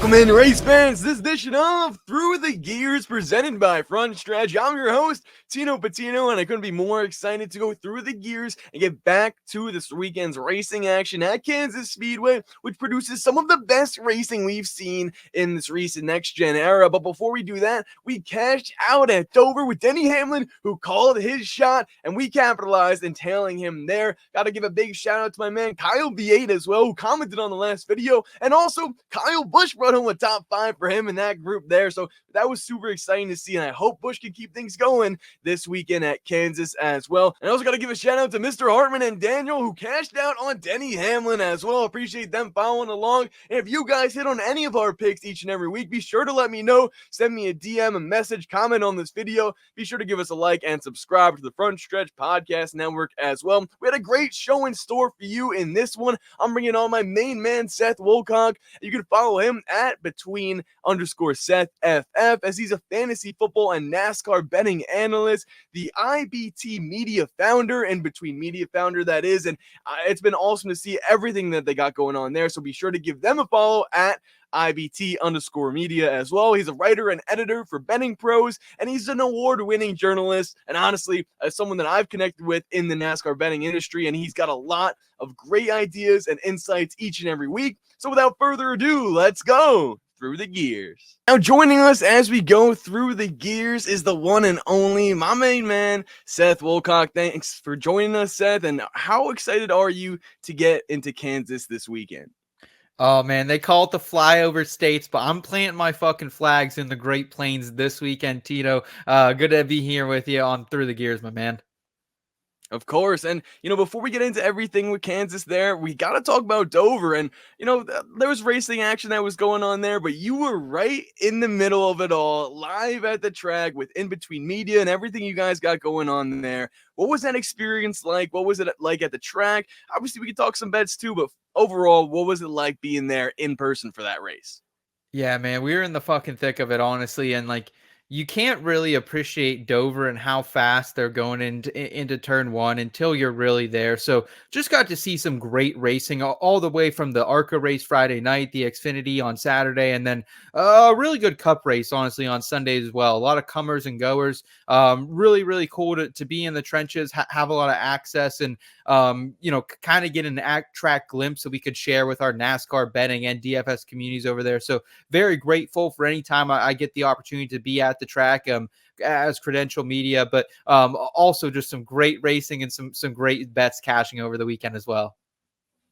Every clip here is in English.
Welcome in, race fans. This edition of Through the Gears presented by Front Stretch. I'm your host, Tino, and I couldn't be more excited to go through the gears and get back to this weekend's racing action at Kansas Speedway, which produces some of the best racing we've seen in this recent next-gen era. But before we do that, we cashed out at Dover with Denny Hamlin, who called his shot, and we capitalized in tailing him there. Got to give a big shout-out to my man Kyle B8 as well, who commented on the last video, and also Kyle Busch brought home a top 5 for him in that group there. So that was super exciting to see, and I hope Busch can keep things going this weekend at Kansas as well. And I also got to give a shout out to Mr. Hartman and Daniel, who cashed out on Denny Hamlin as well. Appreciate them following along. And if you guys hit on any of our picks each and every week, be sure to let me know. Send me a DM, a message, comment on this video. Be sure to give us a like and subscribe to the Front Stretch Podcast Network as well. We had a great show in store for you in this one. I'm bringing on my main man, Seth Woolcock. You can follow him at between_Seth FF, as he's a fantasy football and NASCAR betting analyst, the IBT media founder, and between media founder that is. And it's been awesome to see everything that they got going on there. So be sure to give them a follow at IBT_media as well. He's a writer and editor for Betting Pros, and he's an award-winning journalist, and honestly, as someone that I've connected with in the NASCAR betting industry, and he's got a lot of great ideas and insights each and every week. So without further ado, let's go through the gears. Now joining us as we go through the gears is the one and only, my main man, Seth Woolcock. Thanks for joining us, Seth, and how excited are you to get into Kansas this weekend? Oh, man, they call it the flyover states, but I'm planting my fucking flags in the Great Plains this weekend, Tito. Good to be here with you on Through the Gears, my man. Of course. And, before we get into everything with Kansas there, we got to talk about Dover. And, there was racing action that was going on there, but you were right in the middle of it all, live at the track with in between media and everything you guys got going on there. What was that experience like? What was it like at the track? Obviously, we could talk some bets too, but overall, what was it like being there in person for that race? Yeah, man, we were in the fucking thick of it, honestly. And you can't really appreciate Dover and how fast they're going into turn one until you're really there. So just got to see some great racing all the way from the ARCA race Friday night, the Xfinity on Saturday, and then a really good cup race, honestly, on Sundays as well. A lot of comers and goers. Really, really cool to be in the trenches, have a lot of access, and kind of get an track glimpse that we could share with our NASCAR betting and DFS communities over there. So very grateful for any time I get the opportunity to be at the track as credential media, but also just some great racing and some great bets cashing over the weekend as well.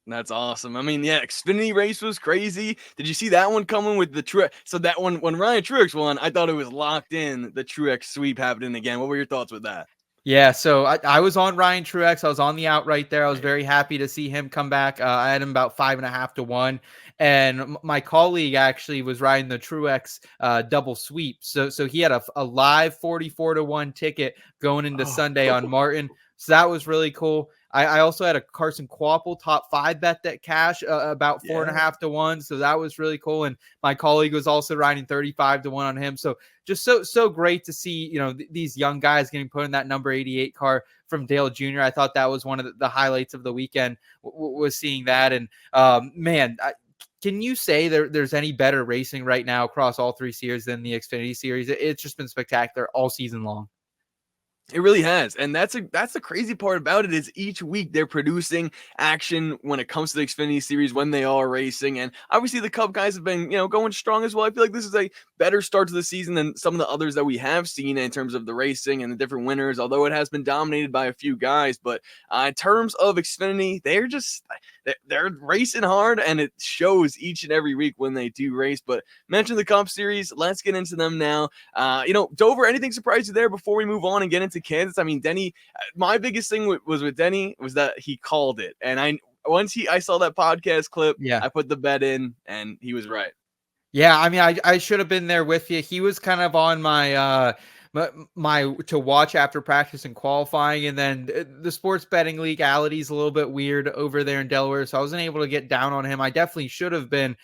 That's awesome. I mean, yeah, Xfinity race was crazy. Did you see that one coming with the Truex? So that one, when Ryan Truex won, I thought it was locked in, the Truex sweep happening again. What were your thoughts with that? Yeah, so I was on Ryan Truex. I was on the outright there. I was very happy to see him come back. I had him about 5.5 to 1. And my colleague actually was riding the Truex double sweep. So he had a live 44 to 1 ticket going into Sunday on Martin. So that was really cool. I also had a Carson Kvapil top 5 bet that cash about 4.5 to 1. So that was really cool. And my colleague was also riding 35 to 1 on him. So just so great to see, these young guys getting put in that number 88 car from Dale Jr. I thought that was one of the highlights of the weekend was seeing that. And can you say there's any better racing right now across all 3 series than the Xfinity series? It's just been spectacular all season long. It really has. And that's the crazy part about it is each week they're producing action when it comes to the Xfinity series when they are racing. And obviously the Cup guys have been, going strong as well. I feel like this is a better start to the season than some of the others that we have seen in terms of the racing and the different winners, although it has been dominated by a few guys. But in terms of Xfinity, they're racing hard, and it shows each and every week when they do race. But mention the Cup series. Let's get into them now. Dover, anything surprise you there before we move on and get into Kansas? I mean, Denny, my biggest thing was with Denny was that he called it. And I saw that podcast clip, I put the bet in and he was right. Yeah. I mean, I should have been there with you. He was kind of on my to watch after practice and qualifying. And then the sports betting legality is a little bit weird over there in Delaware. So I wasn't able to get down on him. I definitely should have been.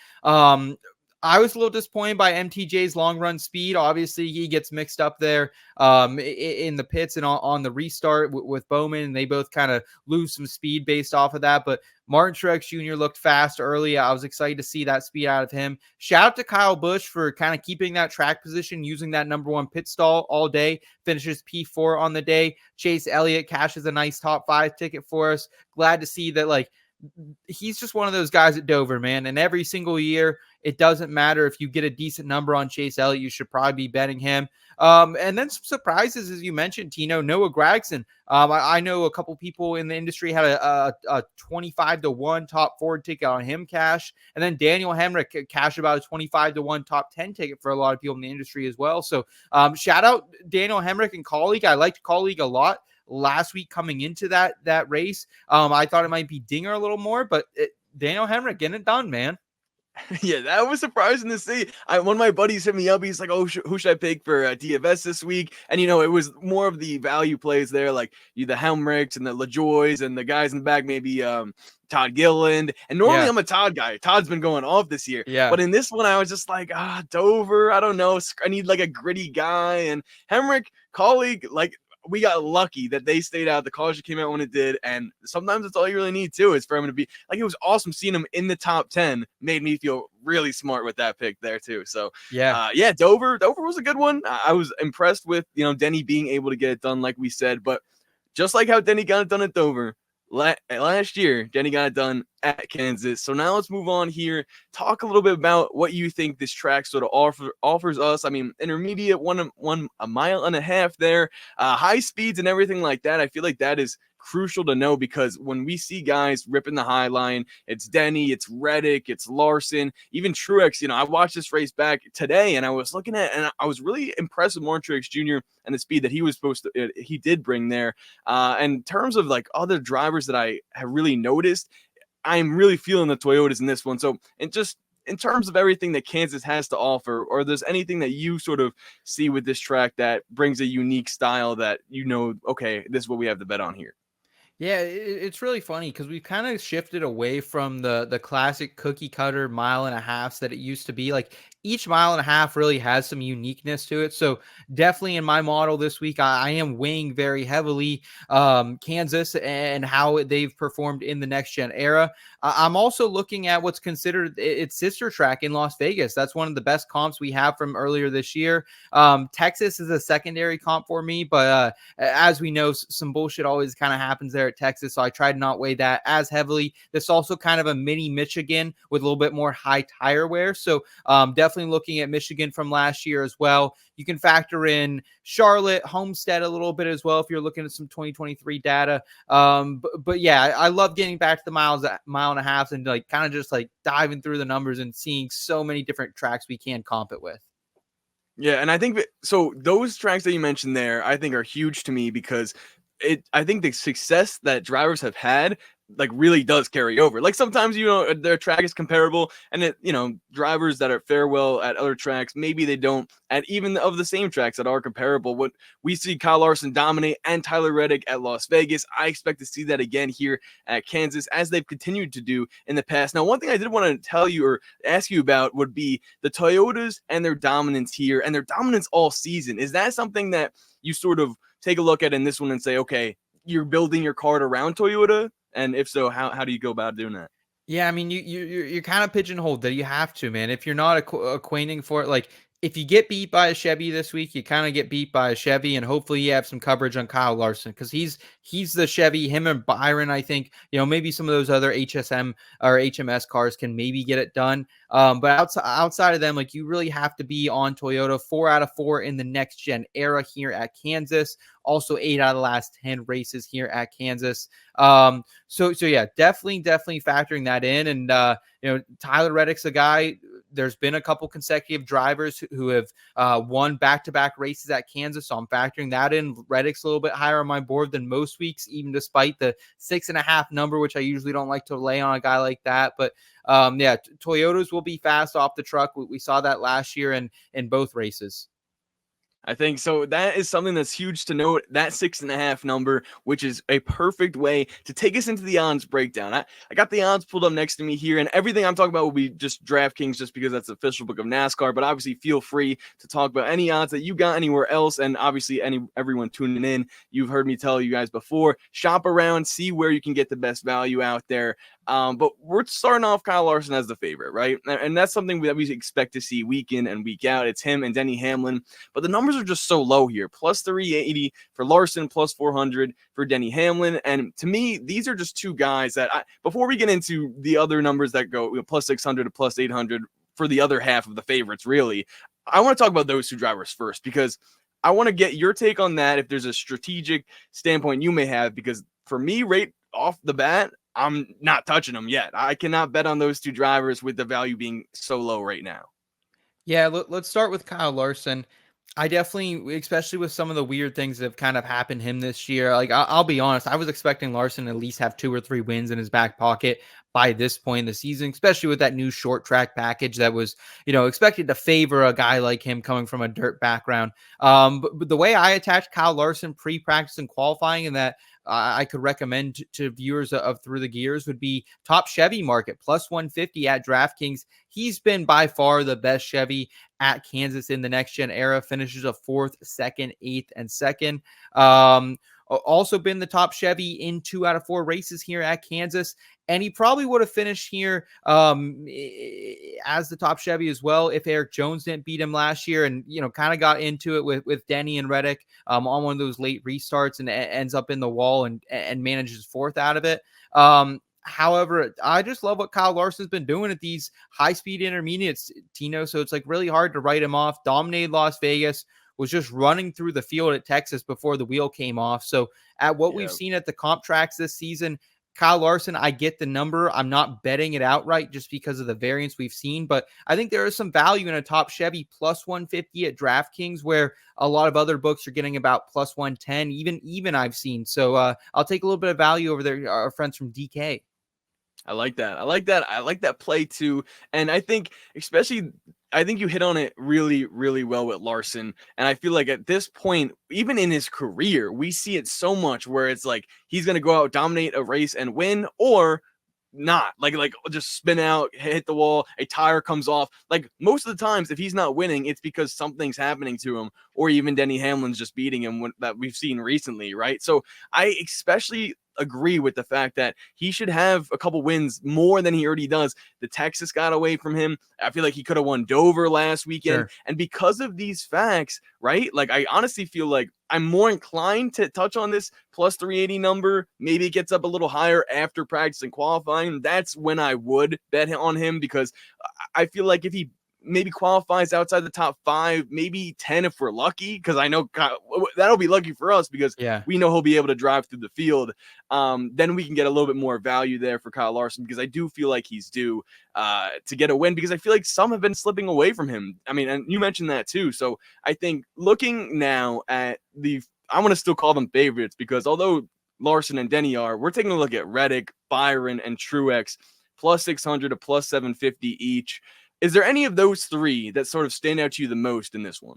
I was a little disappointed by MTJ's long run speed. Obviously, he gets mixed up there in the pits and on the restart with Bowman, and they both kind of lose some speed based off of that. But Martin Truex Jr. looked fast early. I was excited to see that speed out of him. Shout out to Kyle Busch for kind of keeping that track position, using that number one pit stall all day, finishes P4 on the day. Chase Elliott cashes a nice top 5 ticket for us. Glad to see that, like, he's just one of those guys at Dover, man. And every single year, it doesn't matter if you get a decent number on Chase Elliott, you should probably be betting him. And then some surprises, as you mentioned, Tino, Noah Gragson. I know a couple people in the industry had a 25-1 top 4 ticket on him cash. And then Daniel Hemrick cashed about a 25-1 top 10 ticket for a lot of people in the industry as well. So shout out Daniel Hemrick and Colleague. I liked Colleague a lot last week coming into that race. I thought it might be Dinger a little more, but Daniel Hemrick getting it done, man. Yeah, that was surprising to see. One of my buddies hit me up. He's like, "Oh, who should I pick for DFS this week?" And it was more of the value plays there, like the Helmricks and the LaJoys and the guys in the back, maybe Todd Gilliland. And normally I'm a Todd guy. Todd's been going off this year. Yeah. But in this one, I was just like, Dover. I don't know. I need like a gritty guy. And Hemrick, Colleague, like, we got lucky that they stayed out. The caution came out when it did, and sometimes that's all you really need too, is for him to be like, it was awesome seeing him in the top 10. Made me feel really smart with that pick there too. So Dover was a good one. I was impressed with Denny being able to get it done, like we said, but just like how Denny got it done at Dover, last year, Denny got it done at Kansas. So now let's move on here. Talk a little bit about what you think this track sort of offers us. I mean, intermediate, a mile and a half there, high speeds and everything like that. I feel like that is crucial to know, because when we see guys ripping the high line, it's Denny, it's Reddick, it's Larson, even Truex. I watched this race back today and I was looking at it, and I was really impressed with Martin Truex Jr. and the speed that he did bring there. In terms of like other drivers that I have really noticed, I'm really feeling the Toyotas in this one. So, and just in terms of everything that Kansas has to offer, or there's anything that you sort of see with this track that brings a unique style that okay, this is what we have to bet on here. Yeah, it's really funny because we've kind of shifted away from the classic cookie cutter mile and a half that it used to be. Like, each mile and a half really has some uniqueness to it. So definitely in my model this week, I am weighing very heavily Kansas and how they've performed in the next gen era. I'm also looking at what's considered its sister track in Las Vegas. That's one of the best comps we have from earlier this year. Texas is a secondary comp for me, but as we know, some bullshit always kind of happens there at Texas, so I tried to not weigh that as heavily. This is also kind of a mini Michigan with a little bit more high tire wear, so definitely looking at Michigan from last year as well. You can factor in Charlotte, Homestead a little bit as well if you're looking at some 2023 data. But yeah, I love getting back to the mile and a half and like kind of just like diving through the numbers and seeing so many different tracks we can comp it with. Yeah, and I think so those tracks that you mentioned there, I think are huge to me, because I think the success that drivers have had like really does carry over. Like, sometimes their track is comparable, and drivers that are fare well at other tracks, maybe they don't at even of the same tracks that are comparable. What we see Kyle Larson dominate and Tyler Reddick at Las Vegas, I expect to see that again here at Kansas, as they've continued to do in the past. Now, one thing I did want to tell you or ask you about would be the Toyotas and their dominance here, and their dominance all season. Is that something that you sort of take a look at in this one and say, okay, you're building your card around Toyota? And if so, how do you go about doing that? Yeah, I mean, you're kind of pigeonholed that you have to, man. If you're not acquainting for it, like, if you get beat by a Chevy this week, you kind of get beat by a Chevy, and hopefully you have some coverage on Kyle Larson, because he's the Chevy. Him and Byron, I think, maybe some of those other HSM or HMS cars can maybe get it done. But outside of them, like, you really have to be on Toyota. 4 out of 4 in the next gen era here at Kansas. Also 8 out of the last 10 races here at Kansas. So yeah, definitely factoring that in. And Tyler Reddick's a guy. There's been a couple consecutive drivers who have won back-to-back races at Kansas, so I'm factoring that in. Reddick's a little bit higher on my board than most weeks, even despite the 6.5 number, which I usually don't like to lay on a guy like that. But yeah, Toyotas will be fast off the truck. We saw that last year in both races. I think so. That is something that's huge to note. That 6.5 number, which is a perfect way to take us into the odds breakdown. I got the odds pulled up next to me here, and everything I'm talking about will be just DraftKings, just because that's the official book of NASCAR. But obviously, feel free to talk about any odds that you got anywhere else. And obviously, everyone tuning in, you've heard me tell you guys before. Shop around, see where you can get the best value out there. But we're starting off Kyle Larson as the favorite, right? And that's something that we expect to see week in and week out. It's him and Denny Hamlin. But the numbers are just so low here. Plus 380 for Larson, plus 400 for Denny Hamlin. And to me, these are just two guys that before we get into the other numbers that go plus 600 to plus 800 for the other half of the favorites, really, I want to talk about those two drivers first, because I want to get your take on that if there's a strategic standpoint you may have, because for me, right off the bat, I'm not touching them yet. I cannot bet on those two drivers with the value being so low right now. Yeah, let's start with Kyle Larson. I definitely, especially with some of the weird things that have kind of happened him this year. Like, I'll be honest, I was expecting Larson to at least have 2 or 3 wins in his back pocket by this point in the season, especially with that new short track package that was, expected to favor a guy like him coming from a dirt background. But the way I attached Kyle Larson pre-practice and qualifying, and that I could recommend to viewers of Through the Gears, would be top Chevy market, plus 150 at DraftKings. He's been by far the best Chevy at Kansas in the next gen era, finishes a 4th, 2nd, 8th, and 2nd. Also been the top Chevy in 2 out of 4 races here at Kansas. And he probably would have finished here as the top Chevy as well if Eric Jones didn't beat him last year and, kind of got into it with Denny and Reddick on one of those late restarts and ends up in the wall and manages 4th out of it. However, I just love what Kyle Larson's been doing at these high-speed intermediates, Tino. So it's like really hard to write him off. Dominated Las Vegas, was just running through the field at Texas before the wheel came off. So at what we've seen at the comp tracks this season, Kyle Larson, I get the number. I'm not betting it outright just because of the variance we've seen, but I think there is some value in a top Chevy plus 150 at DraftKings, where a lot of other books are getting about plus 110, even I've seen. So I'll take a little bit of value over there, our friends from DK. I like that. I like that play too. And I think you hit on it really, really well with Larson. And I feel like at this point, even in his career, we see it so much where it's like he's going to go out, dominate a race and win, or not. Like just spin out, hit the wall, a tire comes off. Like most of the times, if he's not winning, it's because something's happening to him, or even Denny Hamlin's just beating him that we've seen recently, right? So I especially agree with the fact that he should have a couple wins more than he already does. The Texas got away from him. I feel like he could have won Dover last weekend. Sure. And because of these facts, right? Like I honestly feel like I'm more inclined to touch on this plus 380 number. Maybe it gets up a little higher after practice and qualifying. That's when I would bet on him, because I feel like if he maybe qualifies outside the top 5, maybe 10 if we're lucky, because I know that'll be lucky for us because we know he'll be able to drive through the field. Then we can get a little bit more value there for Kyle Larson, because I do feel like he's due to get a win, because I feel like some have been slipping away from him. I mean, and you mentioned that too. So I think looking now at I'm going to still call them favorites, because although Larson and Denny we're taking a look at Reddick, Byron, and Truex, plus 600 to plus 750 each. Is there any of those 3 that sort of stand out to you the most in this one?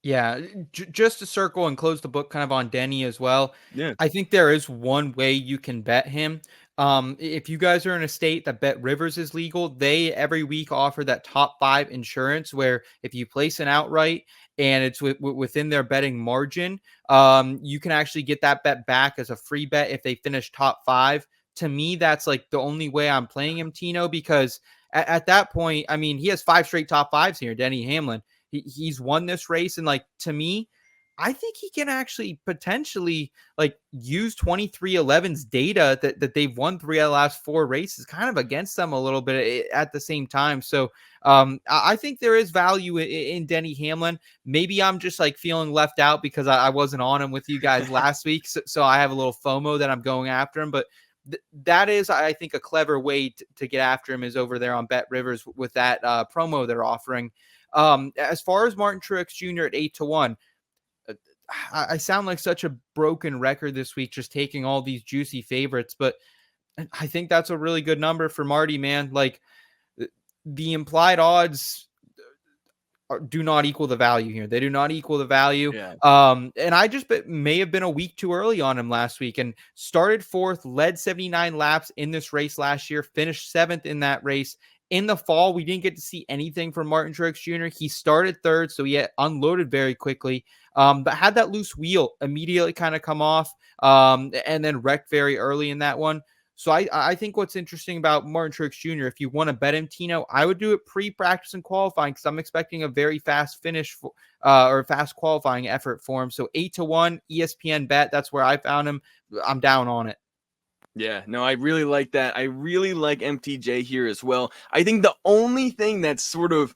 Yeah, just to circle and close the book kind of on Denny as well. Yeah. I think there is one way you can bet him. If you guys are in a state that Bet Rivers is legal, they every week offer that top 5 insurance, where if you place an outright and it's within their betting margin, you can actually get that bet back as a free bet if they finish top 5. To me, that's like the only way I'm playing him, Tino, because at that point, I mean, he has 5 straight top 5s here, Denny Hamlin. He's won this race. And like, to me, I think he can actually potentially like use 23XI's data that they've won 3 out of the last 4 races kind of against them a little bit at the same time. So I think there is value in Denny Hamlin. Maybe I'm just like feeling left out because I wasn't on him with you guys last week. So I have a little FOMO that I'm going after him, but that is, I think, a clever way to get after him is over there on Bet Rivers with that promo they're offering. As far as Martin Truex Jr. at 8-1, I sound like such a broken record this week, just taking all these juicy favorites, but I think that's a really good number for Marty, man. Like the implied odds do not equal the value here. They do not equal the value. Yeah. And I just may have been a week too early on him last week, and started fourth, led 79 laps in this race last year, finished seventh in that race. In the fall, we didn't get to see anything from Martin Truex Jr. He started third, so he had unloaded very quickly, but had that loose wheel immediately kind of come off, and then wrecked very early in that one. So I think what's interesting about Martin Truex Jr., if you want to bet him, Tino, I would do it pre-practice and qualifying, because I'm expecting a very fast finish or fast qualifying effort for him. So 8-1 ESPN bet. That's where I found him. I'm down on it. Yeah, no, I really like that. I really like MTJ here as well. I think the only thing that's sort of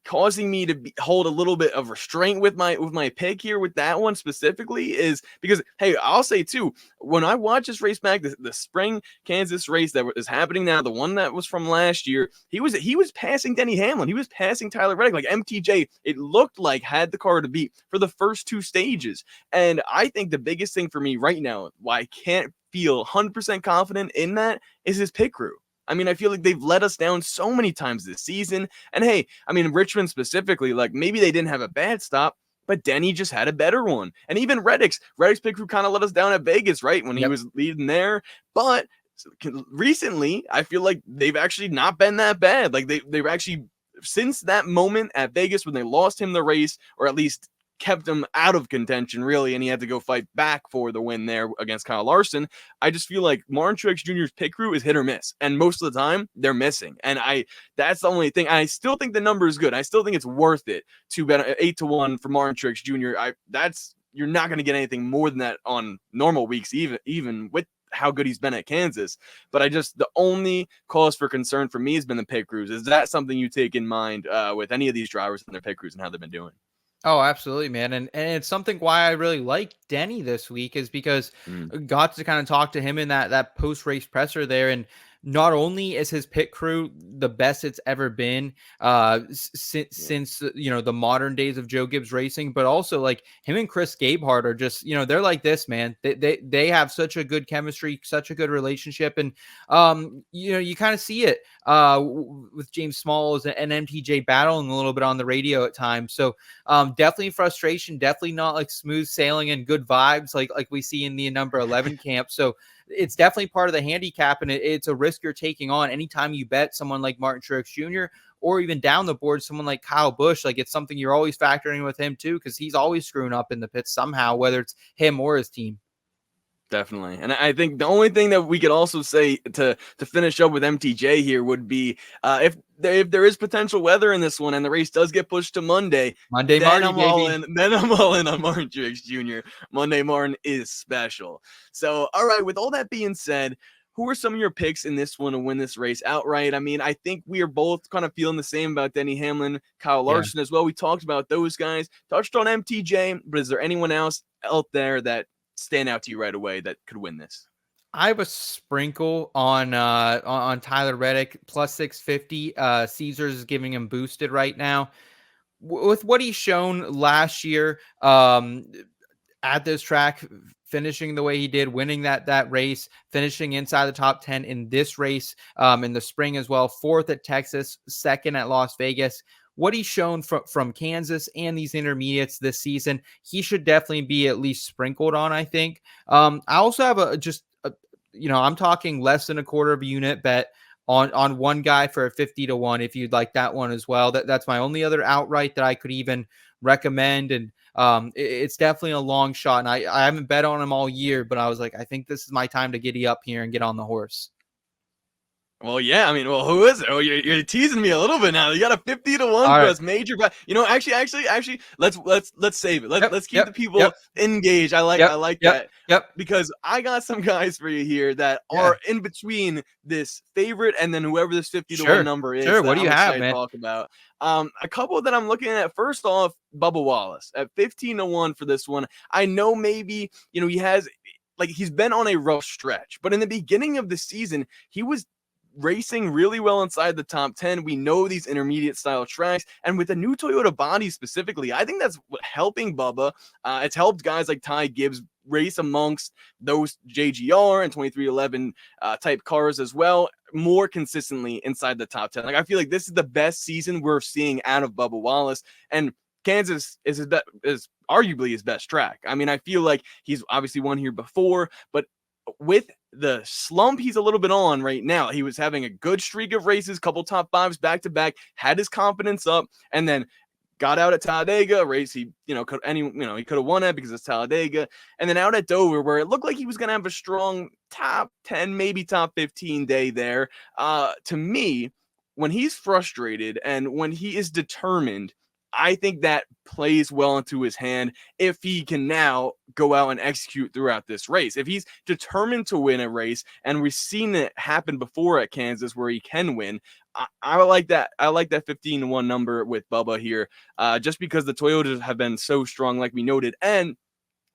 causing me to hold a little bit of restraint with my pick here with that one specifically is because, hey, I'll say too, when I watch this race back, the spring Kansas race that is happening now, the one that was from last year, he was passing Denny Hamlin, he was passing Tyler Reddick. Like MTJ, it looked like had the car to beat for the first two stages. And I think the biggest thing for me right now, why I can't feel 100% confident in that, is his pit crew. I mean, I feel like they've let us down so many times this season. And hey, I mean, Richmond specifically, like maybe they didn't have a bad stop, but Denny just had a better one. And even Reddick's pit crew kind of let us down at Vegas, right? When he was leading there. But recently, I feel like they've actually not been that bad. Like they've actually, since that moment at Vegas when they lost him the race, or at least kept him out of contention, really, and he had to go fight back for the win there against Kyle Larson. I just feel like Martin Truex Jr.'s pit crew is hit or miss, and most of the time they're missing. And that's the only thing. I still think the number is good. I still think it's worth it to bet 8-1 for Martin Truex Jr. You're not going to get anything more than that on normal weeks, even with how good he's been at Kansas. But the only cause for concern for me has been the pit crews. Is that something you take in mind with any of these drivers and their pit crews and how they've been doing? Oh, absolutely, man. And it's something why I really like Denny this week is because got to kind of talk to him in that post-race presser there. And not only is his pit crew the best it's ever been since the modern days of Joe Gibbs Racing, but also like him and Chris Gabehart are just, they're like this, man. They have such a good chemistry, such a good relationship. And you kind of see it with James Smalls and MTJ battling a little bit on the radio at times. So definitely frustration, definitely not like smooth sailing and good vibes like we see in the number 11 camp. So it's definitely part of the handicap, and it's a risk you're taking on anytime you bet someone like Martin Truex Jr. or even down the board, someone like Kyle Busch. Like, it's something you're always factoring with him too, because he's always screwing up in the pits somehow, whether it's him or his team. Definitely. And I think the only thing that we could also say to finish up with MTJ here would be if there is potential weather in this one and the race does get pushed to Monday, then I'm all in on Martin Truex Jr. Monday Martin is special. So, all right, with all that being said, who are some of your picks in this one to win this race outright? I mean, I think we are both kind of feeling the same about Denny Hamlin, Kyle Larson as well. We talked about those guys, touched on MTJ, but is there anyone else out there that stand out to you right away that could win this? I have a sprinkle on Tyler Reddick plus 650. Caesars is giving him boosted right now with what he's shown last year at this track, finishing the way he did, winning that race, finishing inside the top 10 in this race in the spring as well, fourth at Texas, second at Las Vegas. What he's shown from Kansas and these intermediates this season, he should definitely be at least sprinkled on, I think. I also have I'm talking less than a quarter of a unit bet on one guy for a 50-1 if you'd like that one as well. That's my only other outright that I could even recommend. And it's definitely a long shot. And I haven't bet on him all year, but I was like, I think this is my time to giddy up here and get on the horse. Well, yeah, I mean, who is it? Oh, you're teasing me a little bit now. You got a 50-1 for us, major. But actually, let's save it. Let's keep the people engaged. I like that. Yep. Because I got some guys for you here that are in between this favorite and then whoever this 50-1 number is. Sure. What do you have, man? Talk about a couple that I'm looking at. First off, Bubba Wallace at 15-1 for this one. I know maybe he's been on a rough stretch, but in the beginning of the season, he was racing really well inside the top 10. We know these intermediate style tracks, and with the new Toyota body specifically, I think that's helping Bubba. It's helped guys like Ty Gibbs race amongst those JGR and 2311 type cars as well, more consistently inside the top 10. Like, I feel like this is the best season we're seeing out of Bubba Wallace, and Kansas is arguably his best track. I mean, I feel like he's obviously won here before, but with the slump he's a little bit on right now, he was having a good streak of races, couple top fives back to back, had his confidence up, and then got out at Talladega, a race he he could have won it because it's Talladega, and then out at Dover where it looked like he was going to have a strong top 10, maybe top 15 day there. To me, when he's frustrated and when he is determined, I think that plays well into his hand if he can now go out and execute throughout this race. If he's determined to win a race, and we've seen it happen before at Kansas where he can win, I like that. I like that 15-1 number with Bubba here, just because the Toyotas have been so strong, like we noted, and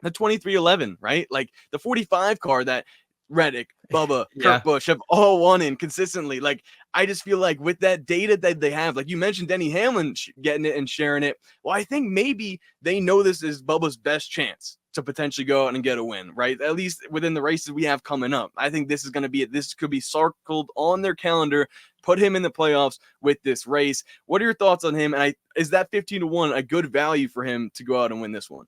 the 2311, right? Like the 45 car that Reddick, Bubba, Kurt Busch have all won in consistently. Like, I just feel like with that data that they have, like you mentioned Denny Hamlin getting it and sharing it, well, I think maybe they know this is Bubba's best chance to potentially go out and get a win, right? At least within the races we have coming up. I think this is going to be this could be circled on their calendar, put him in the playoffs with this race. What are your thoughts on him? And is that 15-1 a good value for him to go out and win this one?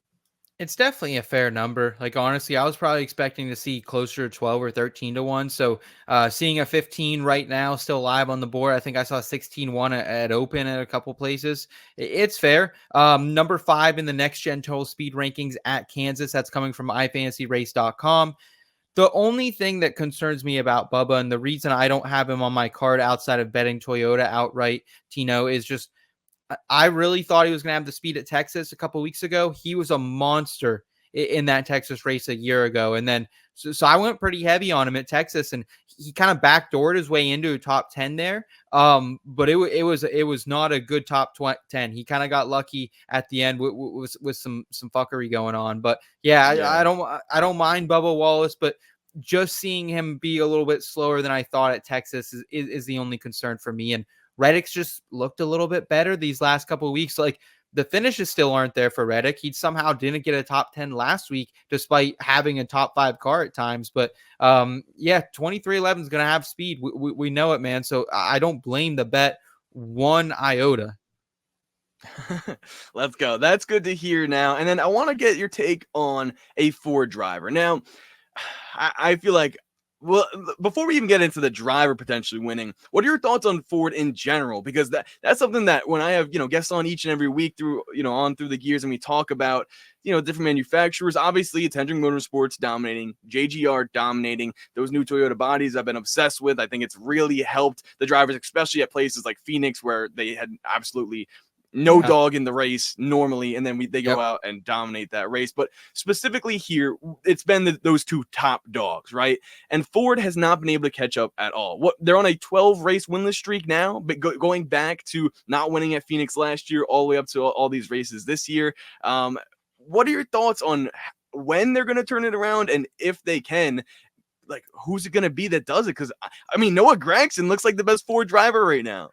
It's definitely a fair number. Like, honestly, I was probably expecting to see closer to 12 or 13-1. So seeing a 15 right now still live on the board. I think I saw 16-1 at open at a couple places. It's fair. Number 5 in the next gen total speed rankings at Kansas. That's coming from ifantasyrace.com. The only thing that concerns me about Bubba, and the reason I don't have him on my card outside of betting Toyota outright, Tino, is just I really thought he was going to have the speed at Texas a couple weeks ago. He was a monster in that Texas race a year ago. And then, so I went pretty heavy on him at Texas, and he kind of backdoored his way into a top 10 there. But it was not a good top 10. He kind of got lucky at the end with some fuckery going on. But yeah. I don't mind Bubba Wallace, but just seeing him be a little bit slower than I thought at Texas is the only concern for me. And Reddick's just looked a little bit better these last couple of weeks. Like, the finishes still aren't there for Reddick. He somehow didn't get a top 10 last week, despite having a top 5 car at times. But 2311 is going to have speed. We know it, man. So I don't blame the bet one iota. Let's go. That's good to hear now. And then I want to get your take on a Ford driver. Now, I feel like, well, before we even get into the driver potentially winning, what are your thoughts on Ford in general? Because that's something that when I have, guests on each and every week through the gears, and we talk about, different manufacturers, obviously it's Hendrick Motorsports dominating, JGR dominating, those new Toyota bodies I've been obsessed with. I think it's really helped the drivers, especially at places like Phoenix, where they had absolutely no dog in the race normally, and then they go out and dominate that race. But specifically here, it's been those two top dogs, right? And Ford has not been able to catch up at all. They're on a 12 race winless streak now, but going back to not winning at Phoenix last year, all the way up to all these races this year. What are your thoughts on when they're going to turn it around, and if they can? Like, who's it going to be that does it? Because I mean, Noah Gragson looks like the best Ford driver right now.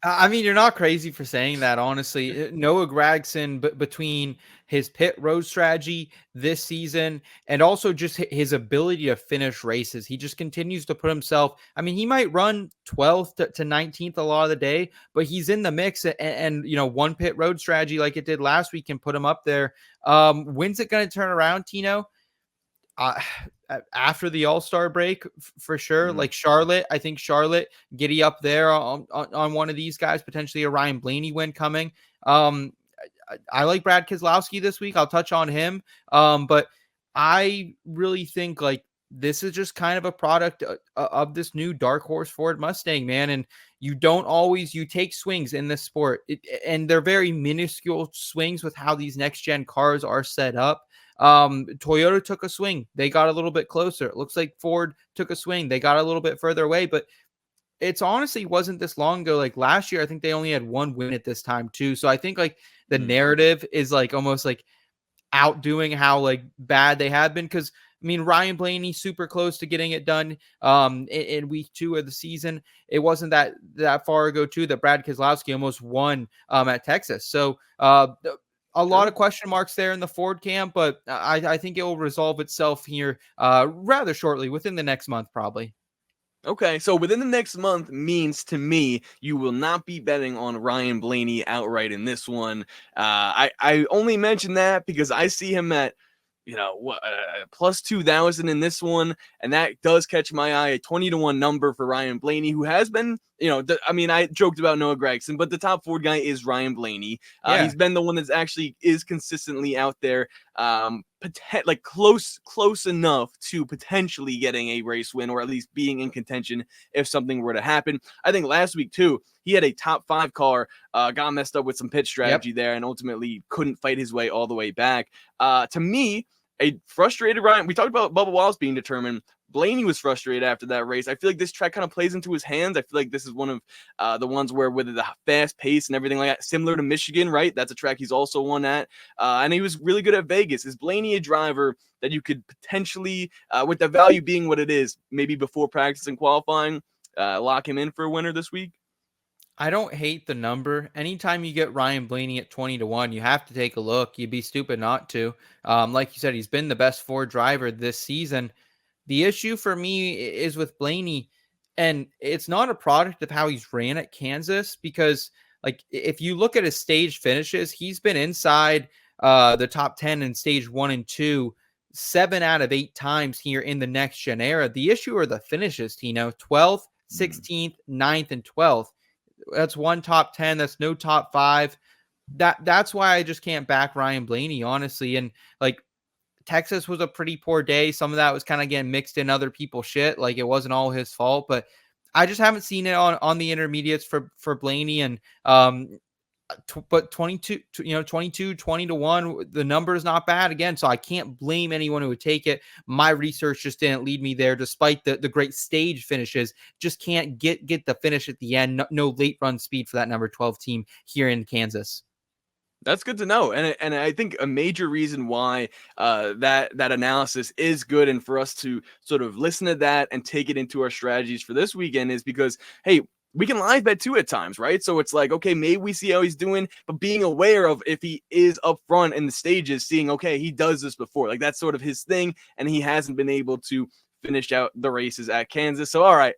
I mean, you're not crazy for saying that, honestly. Noah Gragson, between his pit road strategy this season and also just his ability to finish races, he just continues to put himself. I mean, he might run 12th to 19th a lot of the day, but he's in the mix. And one pit road strategy like it did last week can put him up there. When's it going to turn around, Tino? After the All-Star break, for sure. Like Charlotte, I think Charlotte, giddy up there on one of these guys, potentially a Ryan Blaney win coming. I like Brad Keselowski this week. I'll touch on him. But I really think like this is just kind of a product of this new dark horse Ford Mustang, man. And you take swings in this sport, and they're very minuscule swings with how these next gen cars are set up. Toyota took a swing. They got a little bit closer. It looks like Ford took a swing. They got a little bit further away, but it's honestly wasn't this long ago. Like last year, I think they only had one win at this time too. So I think like the narrative is like almost like outdoing how like bad they have been. Cause I mean, Ryan Blaney super close to getting it done in week 2 of the season. It wasn't that far ago too that Brad Keselowski almost won at Texas. So a lot of question marks there in the Ford camp, but I think it will resolve itself here rather shortly, within the next month probably. Okay, so within the next month means to me you will not be betting on Ryan Blaney outright in this one. I only mention that because I see him at plus 2,000 in this one, and that does catch my eye. A 20-1 number for Ryan Blaney, who has been, I joked about Noah Gragson, but the top Ford guy is Ryan Blaney. Yeah. He's been the one that's actually is consistently out there, like close enough to potentially getting a race win, or at least being in contention if something were to happen. I think last week too, he had a top 5 car, got messed up with some pit strategy there, and ultimately couldn't fight his way all the way back. To me, a frustrated Ryan. We talked about Bubba Wallace being determined. Blaney was frustrated after that race. I feel like this track kind of plays into his hands. I feel like this is one of the ones where, with the fast pace and everything like that, similar to Michigan, right? That's a track he's also won at. And he was really good at Vegas. Is Blaney a driver that you could potentially, with the value being what it is, maybe before practice and qualifying, lock him in for a winner this week? I don't hate the number. Anytime you get Ryan Blaney at 20-1, you have to take a look. You'd be stupid not to. Like you said, he's been the best Ford driver this season. The issue for me is with Blaney, and it's not a product of how he's ran at Kansas, because like if you look at his stage finishes, he's been inside the top 10 in stage 1 and 2 7 out of 8 times here in the next gen era. The issue are the finishes, Tino. 12th, 16th, 9th, and 12th. That's one top 10. That's no top 5. That's why I just can't back Ryan Blaney, honestly. And like, Texas was a pretty poor day. Some of that was kind of getting mixed in other people's shit. Like, it wasn't all his fault, but I just haven't seen it on the intermediates for Blaney. And but 22, 20-1, the number is not bad again. So I can't blame anyone who would take it. My research just didn't lead me there, despite the great stage finishes. Just can't get the finish at the end. No late run speed for that number 12 team here in Kansas. That's good to know, and I think a major reason why that analysis is good, and for us to sort of listen to that and take it into our strategies for this weekend, is because, hey, we can live bet too at times, right? So it's like, okay, maybe we see how he's doing, but being aware of if he is up front in the stages, seeing, okay, he does this before, like that's sort of his thing, and he hasn't been able to finish out the races at Kansas. So all right.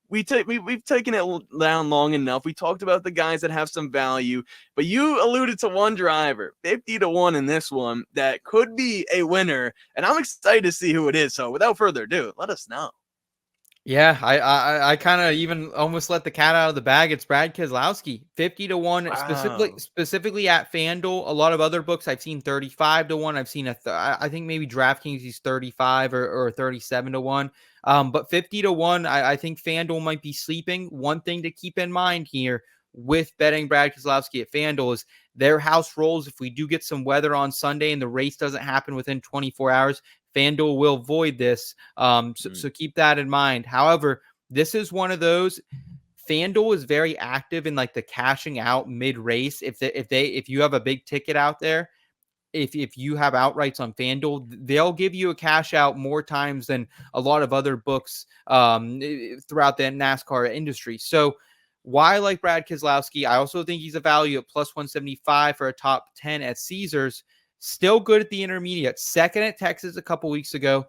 We've taken it down long enough. We talked about the guys that have some value, but you alluded to one driver, 50-1 in this one, that could be a winner, and I'm excited to see who it is. So without further ado, let us know. Yeah, I kind of even almost let the cat out of the bag. It's Brad Keselowski, 50-1, Wow. specifically at FanDuel. A lot of other books I've seen 35-1. I've seen I think maybe DraftKings he's 35 or 37-1. But 50-1, I think FanDuel might be sleeping. One thing to keep in mind here with betting Brad Keselowski at FanDuel is their house rules. If we do get some weather on Sunday and the race doesn't happen within 24 hours, FanDuel will void this. So keep that in mind. However, this is one of those. FanDuel is very active in like the cashing out mid race. If you have a big ticket out there, if you have outrights on FanDuel, they'll give you a cash out more times than a lot of other books throughout the NASCAR industry. So why I like Brad Keselowski, I also think he's a value at plus 175 for a top 10 at Caesars. Still good at the intermediate. Second at Texas a couple weeks ago.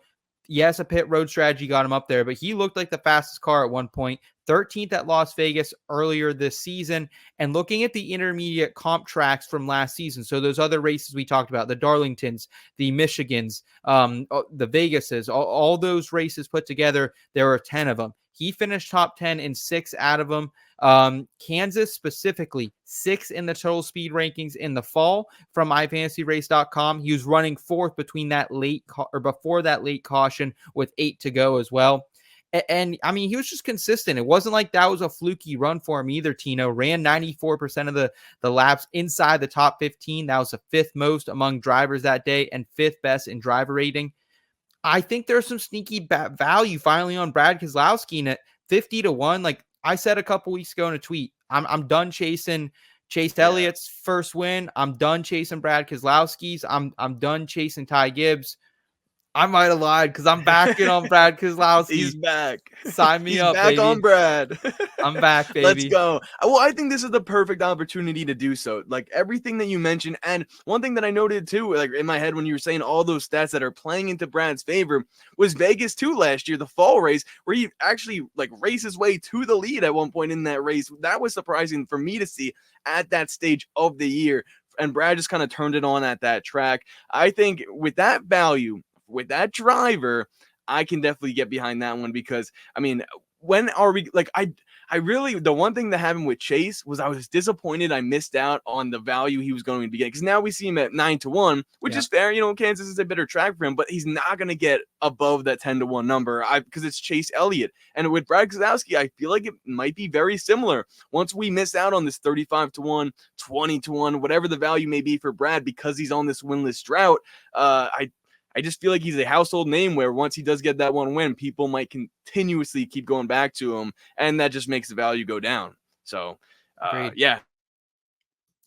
Yes, a pit road strategy got him up there, but he looked like the fastest car at one point. 13th at Las Vegas earlier this season. And looking at the intermediate comp tracks from last season, so those other races we talked about, the Darlingtons, the Michigans, the Vegases, all those races put together, there were 10 of them. He finished top 10 in 6 out of them. Kansas specifically, 6 in the total speed rankings in the fall from ifantasyrace.com. He was running 4th between that before that late caution with 8 to go as well. And I mean, he was just consistent. It wasn't like that was a fluky run for him either. Tino ran 94% of the laps inside the top 15. That was the 5th most among drivers that day and 5th best in driver rating. I think there's some sneaky value finally on Brad Keselowski, and at 50-1, like I said a couple weeks ago in a tweet, I'm done chasing Chase Elliott's first win. I'm done chasing Brad Keselowski's. I'm done chasing Ty Gibbs. I might have lied because I'm backing on Brad He's Keselowski. back. Sign me He's up, back on baby. Brad. I'm back, Let's baby. go. Well, I think this is the perfect opportunity to do so. Like everything that you mentioned, and one thing that I noted too, like in my head when you were saying all those stats that are playing into Brad's favor, was Vegas too last year, the fall race, where he actually like raced his way to the lead at one point in that race. That was surprising for me to see at that stage of the year. And Brad just kind of turned it on at that track. I think with that value, with that driver, I can definitely get behind that one because I mean, when are we like I really the one thing that happened with Chase was I was disappointed I missed out on the value he was going to be getting because now we see him at 9-1, which Yeah. is fair. You know, Kansas is a better track for him, but he's not going to get above that 10-1 number because it's Chase Elliott. And with Brad Keselowski, I feel like it might be very similar. Once we miss out on this 35-1, 20-1, whatever the value may be for Brad because he's on this winless drought, I just feel like he's a household name where once he does get that one win, people might continuously keep going back to him, and that just makes the value go down. So, Agreed. yeah,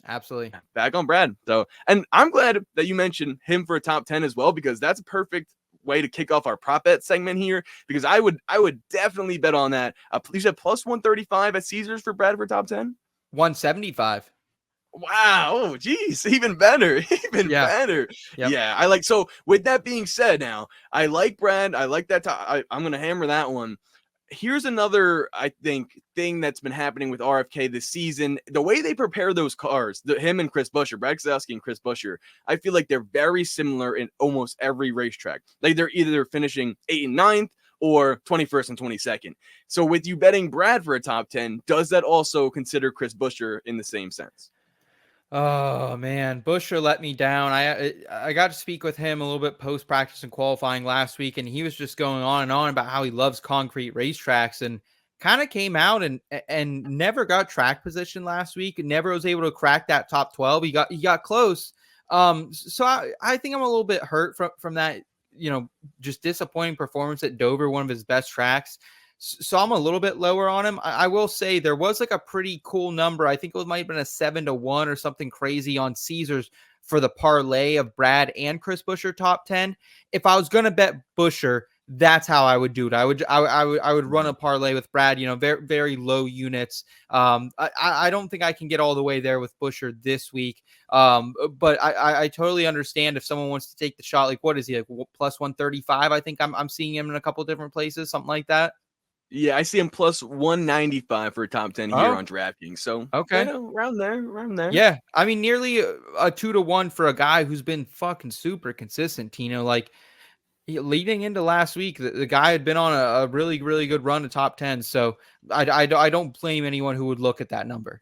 Absolutely. back on Brad. So, and I'm glad that you mentioned him for a top 10 as well, because that's a perfect way to kick off our prop bet segment here, because I would definitely bet on that. You said plus 135 at Caesars for Brad for top 10? 175. Wow. Oh, geez. Even better. Even Yeah. better. Yep. Yeah. I like, so with that being said, now I like Brad. I like that. I'm going to hammer that one. Here's another, I think, thing that's been happening with RFK this season. The way they prepare those cars, him and Chris Buescher, Brad Keselowski and Chris Buescher, I feel like they're very similar in almost every racetrack. Like they're either finishing 8th and 9th or 21st and 22nd. So with you betting Brad for a top 10, does that also consider Chris Buescher in the same sense? Oh man, Buescher let me down. I got to speak with him a little bit post practice and qualifying last week, and he was just going on and on about how he loves concrete racetracks, and kind of came out and never got track position last week, and never was able to crack that top 12. He got close. So I think I'm a little bit hurt from that. Just disappointing performance at Dover, one of his best tracks. So I'm a little bit lower on him. I will say there was like a pretty cool number. I think it might have been a 7-1 or something crazy on Caesars for the parlay of Brad and Chris Buescher top 10. If I was going to bet Buescher, that's how I would do it. I would run a parlay with Brad, very, very low units. I don't think I can get all the way there with Buescher this week. But I totally understand if someone wants to take the shot. Like, what is he, like plus 135? I think I'm seeing him in a couple of different places, something like that. Yeah, I see him plus 195 for a top 10 here Oh, on DraftKings. So, okay. around there. Yeah, I mean, nearly a 2-1 for a guy who's been fucking super consistent, Tino. Like, leading into last week, the guy had been on a really, really good run to top 10. So I don't blame anyone who would look at that number.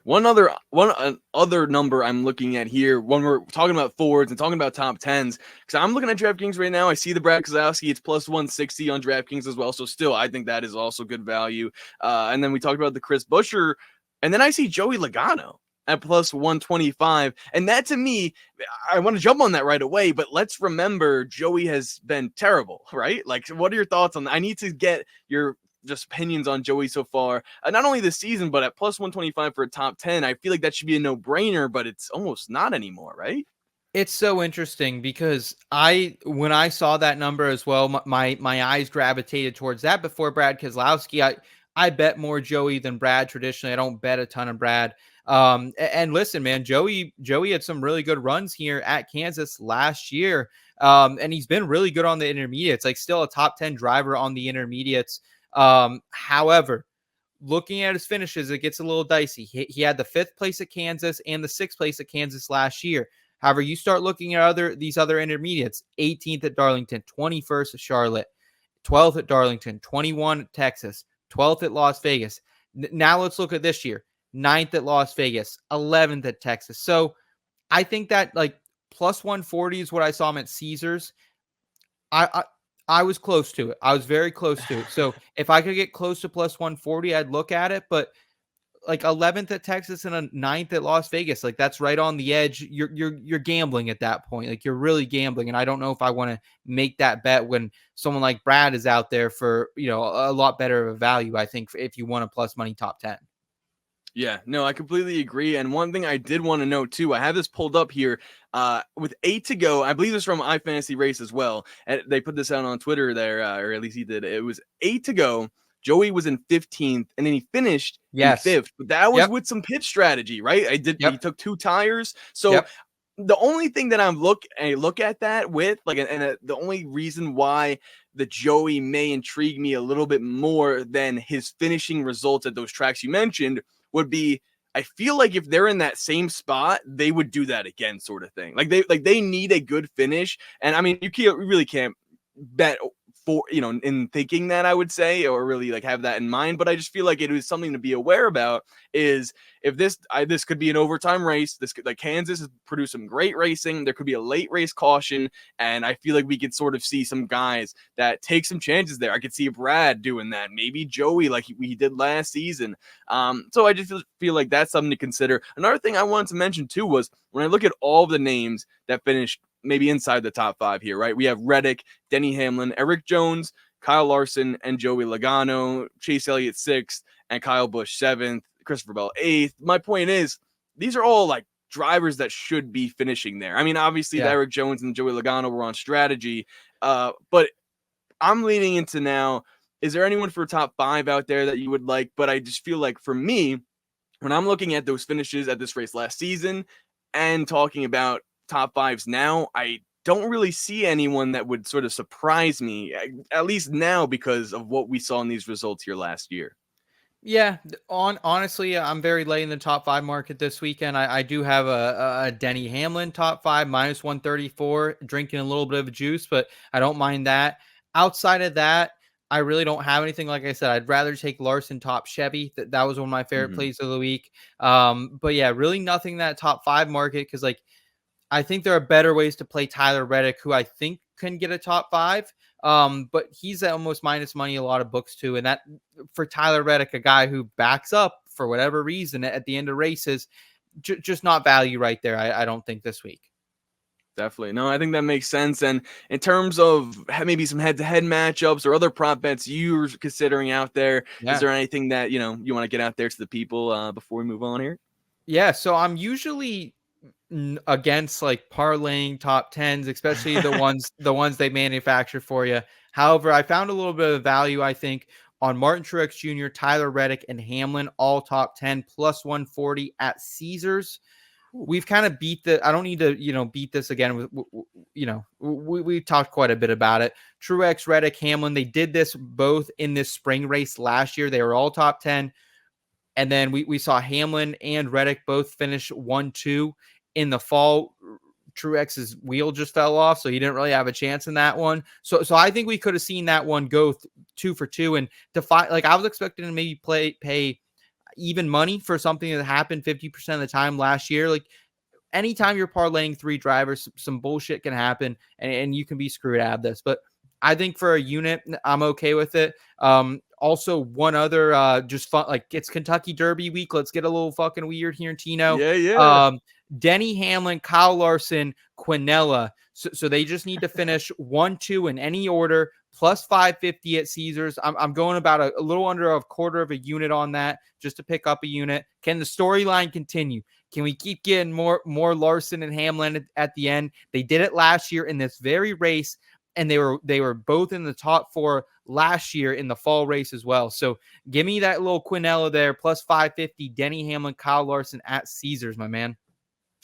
One other number I'm looking at here when we're talking about forwards and talking about top 10s, because I'm looking at DraftKings right now. I see the Brad Keselowski, it's plus 160 on DraftKings as well. So still, I think that is also good value. And then we talked about the Chris Buescher, and then I see Joey Logano at plus 125. And that, to me, I want to jump on that right away, but let's remember Joey has been terrible, right? Like, what are your thoughts on that? I need to get your just opinions on Joey so far, not only this season, but at plus 125 for a top 10. I feel like that should be a no-brainer, but it's almost not anymore, right? It's so interesting because when I saw that number as well, my eyes gravitated towards that before Brad Keselowski. I bet more Joey than Brad traditionally. I don't bet a ton of Brad. And listen, man, Joey had some really good runs here at Kansas last year. And he's been really good on the intermediates, like still a top 10 driver on the intermediates. However, looking at his finishes, it gets a little dicey. He had the 5th place at Kansas and the 6th place at Kansas last year. However, you start looking at these other intermediates: 18th at Darlington, 21st at Charlotte, 12th at Darlington, 21 at Texas, 12th at Las Vegas. Now let's look at this year: 9th at Las Vegas, 11th at Texas. So I think that like plus 140 is what I saw him at Caesars. I was close to it. I was very close to it. So if I could get close to plus 140, I'd look at it. But like 11th at Texas and a 9th at Las Vegas, like that's right on the edge. You're gambling at that point. Like you're really gambling. And I don't know if I want to make that bet when someone like Brad is out there for, a lot better of a value, I think, if you want a plus money top 10. Yeah, no, I completely agree. And one thing I did want to note too, I have this pulled up here. With 8 to go, I believe it's from iFantasy Race as well. And they put this out on Twitter there, or at least he did. It was 8 to go. Joey was in 15th, and then he finished in Yes. 5th. But that was Yep. with some pit strategy, right? He Yep. took 2 tires. So Yep. the only thing that I look at that with, like, and the only reason why the Joey may intrigue me a little bit more than his finishing results at those tracks you mentioned would be, I feel like if they're in that same spot, they would do that again, sort of thing. They need a good finish, and I mean, you really can't bet for, in thinking that, I would say, or really like have that in mind. But I just feel like it is something to be aware about. Is if this could be an overtime race. This could, like, Kansas has produced some great racing. There could be a late race caution, and I feel like we could sort of see some guys that take some chances there. I could see Brad doing that, maybe Joey, like we did last season. So I just feel like that's something to consider. Another thing I wanted to mention too was when I look at all of the names that finished maybe inside the top 5 here, right? We have Reddick, Denny Hamlin, Eric Jones, Kyle Larson, and Joey Logano, Chase Elliott 6th, and Kyle Busch 7th, Christopher Bell 8th. My point is, these are all like drivers that should be finishing there. I mean, obviously, the Yeah. Eric Jones and Joey Logano were on strategy, but I'm leaning into now. Is there anyone for top 5 out there that you would like? But I just feel like for me, when I'm looking at those finishes at this race last season and talking about top 5s now, I don't really see anyone that would sort of surprise me, at least now, because of what we saw in these results here last year. Yeah, honestly, I'm very late in the top 5 market this weekend. I do have a Denny Hamlin top 5 minus 134, drinking a little bit of juice, but I don't mind that. Outside of that, I really don't have anything. Like I said, I'd rather take Larson top Chevy. That was one of my favorite Mhm. plays of the week. But yeah, really nothing in that top 5 market, because like I think there are better ways to play Tyler Reddick, who I think can get a top 5. But he's at almost minus money a lot of books too. And that, for Tyler Reddick, a guy who backs up for whatever reason at the end of races, just not value right there. I don't think this week. Definitely. No, I think that makes sense. And in terms of maybe some head-to-head matchups or other prop bets you're considering out there, is Yeah. there anything that, you want to get out there to the people before we move on here? Yeah. So I'm usually against like parlaying top tens, especially the ones they manufacture for you. However, I found a little bit of value, I think, on Martin Truex Jr., Tyler Reddick, and Hamlin, all top 10 plus 140 at Caesars. Ooh. We've kind of beat the. I don't need to, beat this again. We talked quite a bit about it. Truex, Reddick, Hamlin. They did this both in this spring race last year. They were all top 10. And then we saw Hamlin and Reddick both finish 1-2 in the fall. Truex's wheel just fell off, so he didn't really have a chance in that one. So I think we could have seen that one go 2 for 2, and to find, like, I was expecting to maybe pay even money for something that happened 50% of the time last year. Like, anytime you're parlaying 3 drivers, some bullshit can happen, and you can be screwed out of this. But I think for a unit, I'm okay with it. Also, one other just fun, like, it's Kentucky Derby week. Let's get a little fucking weird here in Tino. Yeah, yeah. Denny Hamlin, Kyle Larson, Quinella. So they just need to finish 1-2 in any order, plus 550 at Caesars. I'm going about a little under a quarter of a unit on that, just to pick up a unit. Can the storyline continue? Can we keep getting more Larson and Hamlin at the end? They did it last year in this very race, and they were both in the top 4 last year in the fall race as well. So give me that little Quinella there, plus 550, Denny Hamlin, Kyle Larson at Caesars, my man.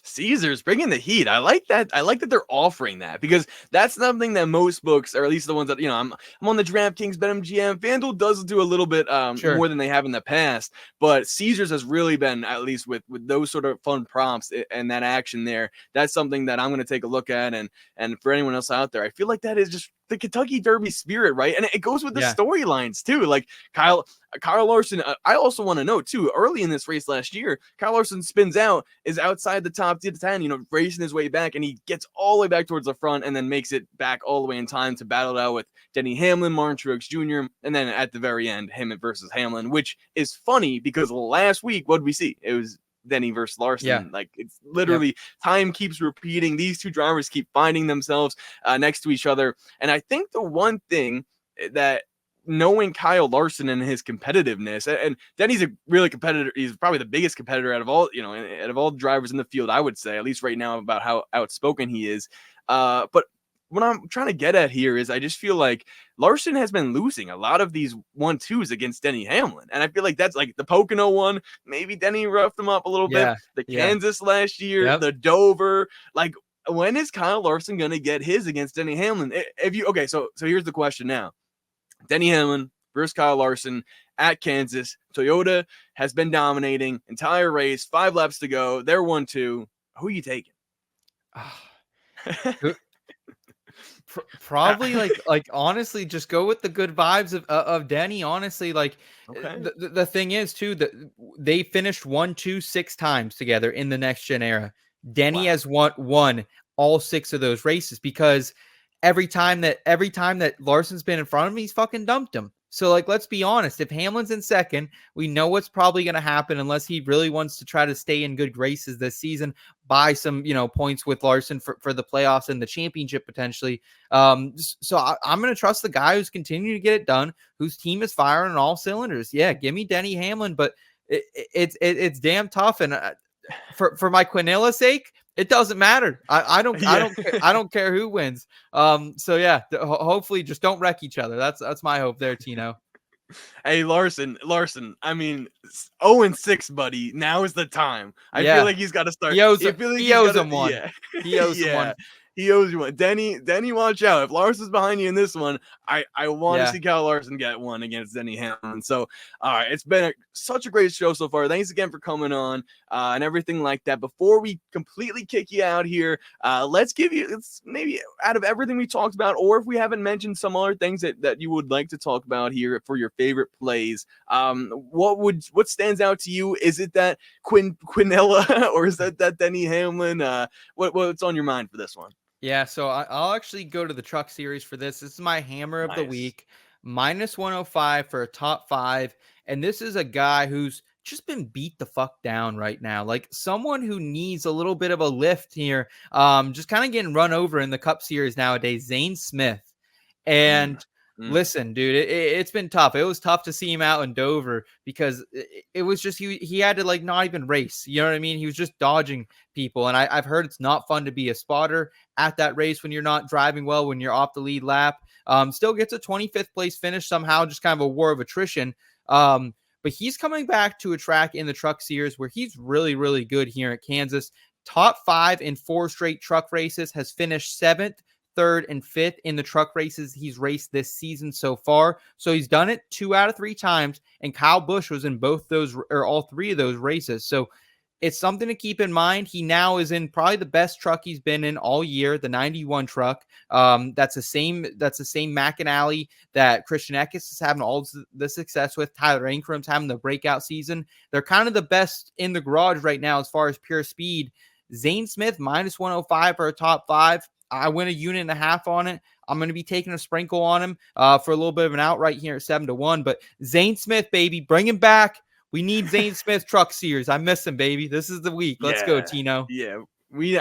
Caesars bringing the heat. I like that. I like that they're offering that, because that's something that most books, or at least the ones that, I'm on the DraftKings, BetMGM. FanDuel does do a little bit Sure. more than they have in the past, but Caesars has really been, at least with those sort of fun prompts and that action there. That's something that I'm going to take a look at, and for anyone else out there, I feel like that is just the Kentucky Derby spirit, right? And it goes with the Yeah. storylines too. Like Kyle Larson, I also want to know too, early in this race last year, Kyle Larson spins out, is outside the top 10, racing his way back, and he gets all the way back towards the front and then makes it back all the way in time to battle it out with Denny Hamlin, Martin Truex Jr., and then at the very end, him versus Hamlin, which is funny because last week, what did we see? It was Denny versus Larson. Yeah. Like, it's literally time keeps repeating. These two drivers keep finding themselves next to each other. And I think the one thing that knowing Kyle Larson and his competitiveness, and Denny's a really competitor. He's probably the biggest competitor out of all, out of all drivers in the field, I would say, at least right now, about how outspoken he is. But what I'm trying to get at here is I just feel like Larson has been losing a lot of these 1-2s against Denny Hamlin. And I feel like that's like the Pocono one. Maybe Denny roughed him up a little bit. The Kansas last year, the Dover. Like, when is Kyle Larson going to get his against Denny Hamlin? So here's the question now. Denny Hamlin versus Kyle Larson at Kansas. Toyota has been dominating entire race. 5 laps to go. They're 1-2. Who are you taking? Probably like honestly, just go with the good vibes of Denny. Honestly, like the thing is too that they finished 1-2 6 times together in the next gen era. Denny has won all 6 of those races because every time that Larson's been in front of him, he's fucking dumped him. So, like, let's be honest. If Hamlin's in second, we know what's probably going to happen unless he really wants to try to stay in good graces this season, buy some, points with Larson for the playoffs and the championship potentially. So I'm going to trust the guy who's continuing to get it done, whose team is firing on all cylinders. Yeah, give me Denny Hamlin, but it's damn tough. And for my Quinilla's sake, it doesn't matter. I don't care who wins. So yeah, hopefully just don't wreck each other. That's my hope there, Tino. Hey, Larson. I mean, 0-6, buddy. Now is the time. I feel like he's got to start. He owes him one. Yeah. He owes him one. He owes you one. Denny, watch out. If Larson's behind you in this one, I want to see Kyle Larson get one against Denny Hamlin. So, all right, it's been such a great show so far. Thanks again for coming on and everything like that. Before we completely kick you out here, let's give you maybe out of everything we talked about, or if we haven't mentioned some other things that you would like to talk about here for your favorite plays. What stands out to you? Is it that Quinella or is that Denny Hamlin? What's on your mind for this one? Yeah, so I'll actually go to the truck series for this. This is my hammer of the week, -105 for a top 5. And this is a guy who's just been beat the fuck down right now. Like someone who needs a little bit of a lift here. Just kind of getting run over in the Cup series nowadays, Zane Smith. And listen, dude, it's been tough. It was tough to see him out in Dover because it was just he had to like not even race. You know what I mean? He was just dodging people. And I've heard it's not fun to be a spotter at that race when you're not driving well, when you're off the lead lap. Still gets a 25th place finish somehow, just kind of a war of attrition. But he's coming back to a track in the Truck Series where he's really, really good here at Kansas. Top 5 in 4 straight truck races, has finished 7th, 3rd, and 5th in the truck races he's raced this season so far. So he's done it 2 out of 3 times, and Kyle Busch was in both those or all 3 of those races. So it's something to keep in mind. He now is in probably the best truck he's been in all year, the 91 truck. That's the same McAnally that Christian Eckes is having all the success with. Tyler Ankram's having the breakout season. They're kind of the best in the garage right now as far as pure speed. Zane Smith -105 for a top 5. I win 1.5 units on it. I'm going to be taking a sprinkle on him for a little bit of an outright here at 7-1. But Zane Smith, baby, bring him back. We need Zane Smith Truck Series. I miss him, baby. This is the week. Let's go, Tino. Yeah.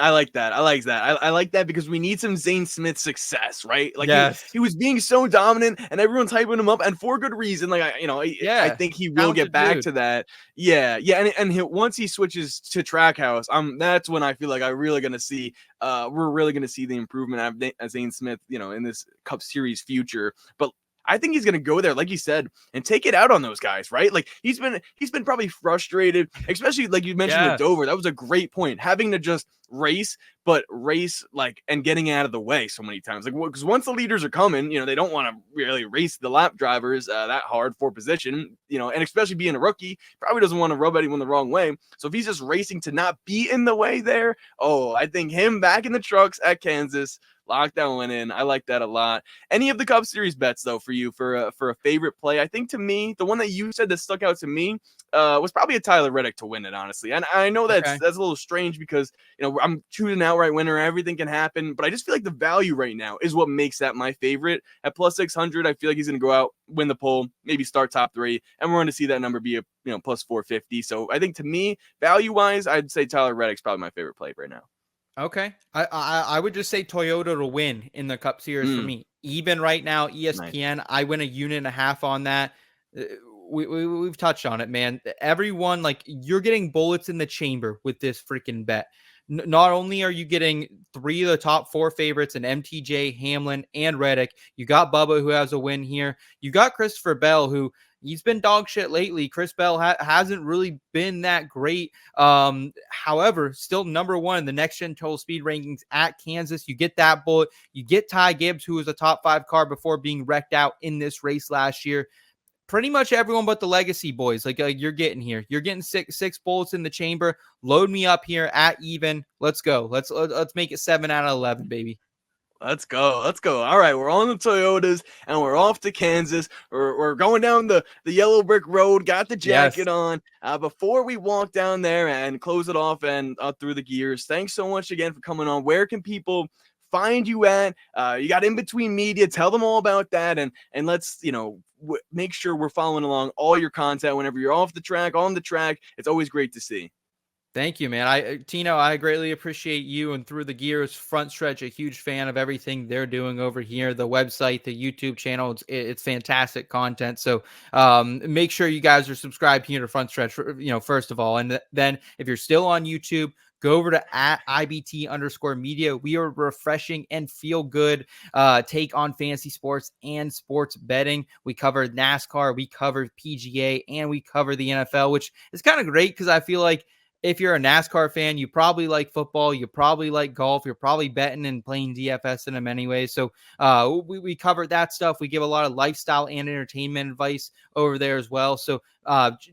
I like that. I like that because we need some Zane Smith success, right? Like he was being so dominant and everyone's hyping him up and for good reason. Like, I think he will get back to that. Yeah. And once he switches to Trackhouse, that's when I feel like we're really going to see the improvement out of Zane Smith, in this Cup Series future. But I think he's going to go there, like you said, and take it out on those guys, right? Like he's been probably frustrated, especially like you mentioned with Dover. That was a great point, having to just race like and getting out of the way so many times. Like because once the leaders are coming, they don't want to really race the lap drivers that hard for position, and especially being a rookie, probably doesn't want to rub anyone the wrong way. So if he's just racing to not be in the way there, I think him back in the trucks at Kansas. Lock that one in. I like that a lot. Any of the Cup Series bets, though, for you for a favorite play? I think to me, the one that you said that stuck out to me was probably a Tyler Reddick to win it, honestly. And I know that's a little strange because, I'm choosing an outright winner. Everything can happen. But I just feel like the value right now is what makes that my favorite. At +600, I feel like he's going to go out, win the pole, maybe start top 3. And we're going to see that number be a +450. So I think to me, value-wise, I'd say Tyler Reddick's probably my favorite play right now. Okay. I would just say Toyota to win in the Cup Series for me. Even right now, Nice. ESPN, I win 1.5 units on that. Uh, we've touched on it, man. Everyone, like, you're getting bullets in the chamber with this freaking bet. Not only are you getting 3 of the top 4 favorites in MTJ, Hamlin, and Reddick, you got Bubba, who has a win here. You got Christopher Bell, who he's been dog shit lately. Chris Bell hasn't really been that great. However, still number 1 in the next gen total speed rankings at Kansas. You get that bullet. You get Ty Gibbs, who was a top 5 car before being wrecked out in this race last year. Pretty much everyone but the legacy boys, like you're getting here. You're getting six bullets in the chamber. Load me up here at even. Let's go. Let's make it 7 out of 11, baby. Let's go. Let's go. All right, we're on the Toyotas and we're off to Kansas. We're going down the yellow brick road, got the jacket on. Before we walk down there and close it off and through the gears, thanks so much again for coming on. Where can people find you at? You got In Between Media. Tell them all about that, and let's, make sure we're following along all your content whenever you're off the track, on the track. It's always great to see. Thank you, man. Tino, I greatly appreciate you and Through the Gears Front Stretch. A huge fan of everything they're doing over here. The website, the YouTube channel, it's fantastic content. So make sure you guys are subscribed here to Front Stretch, first of all. And then if you're still on YouTube, go over to @IBT_media. We are refreshing and feel good take on fantasy sports and sports betting. We cover NASCAR, we cover PGA, and we cover the NFL, which is kind of great because I feel like if you're a NASCAR fan, you probably like football, you probably like golf, you're probably betting and playing DFS in them anyway. So we cover that stuff. We give a lot of lifestyle and entertainment advice over there as well. So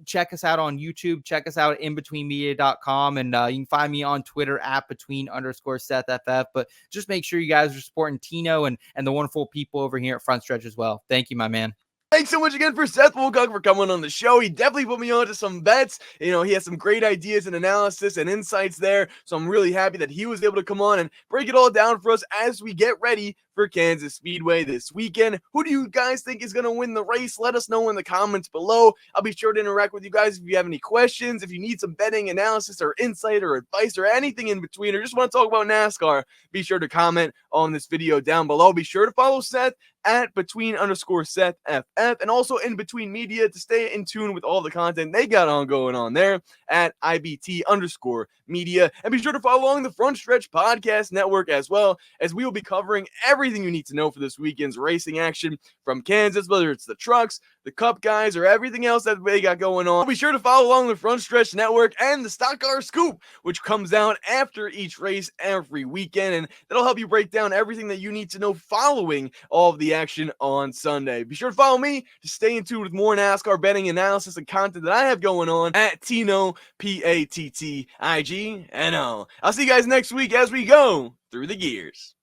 check us out on YouTube. Check us out at inbetweenmedia.com. And you can find me on Twitter at between_SethFF. But just make sure you guys are supporting Tino and the wonderful people over here at Front Stretch as well. Thank you, my man. Thanks so much again for Seth Woolcock for coming on the show. He definitely put me on to some bets. He has some great ideas and analysis and insights there. So I'm really happy that he was able to come on and break it all down for us as we get ready for Kansas Speedway this weekend. Who do you guys think is going to win the race? Let us know in the comments below. I'll be sure to interact with you guys if you have any questions, if you need some betting analysis or insight or advice or anything in between, or just want to talk about NASCAR. Be sure to comment on this video down below. Be sure to follow Seth at between_SethFF, and also In Between Media to stay in tune with all the content they got on going on there at IBT_media. And be sure to follow along the Front Stretch Podcast Network as well, as we will be covering everything you need to know for this weekend's racing action from Kansas, whether it's the trucks, the Cup guys, or everything else that they got going on. Be sure to follow along the Front Stretch Network and the Stock Car Scoop, which comes out after each race every weekend, and that'll help you break down everything that you need to know following all of the action on Sunday. Be sure to follow me to stay in tune with more NASCAR betting analysis and content that I have going on at Tino, Pattigno. I'll see you guys next week as we go through the gears.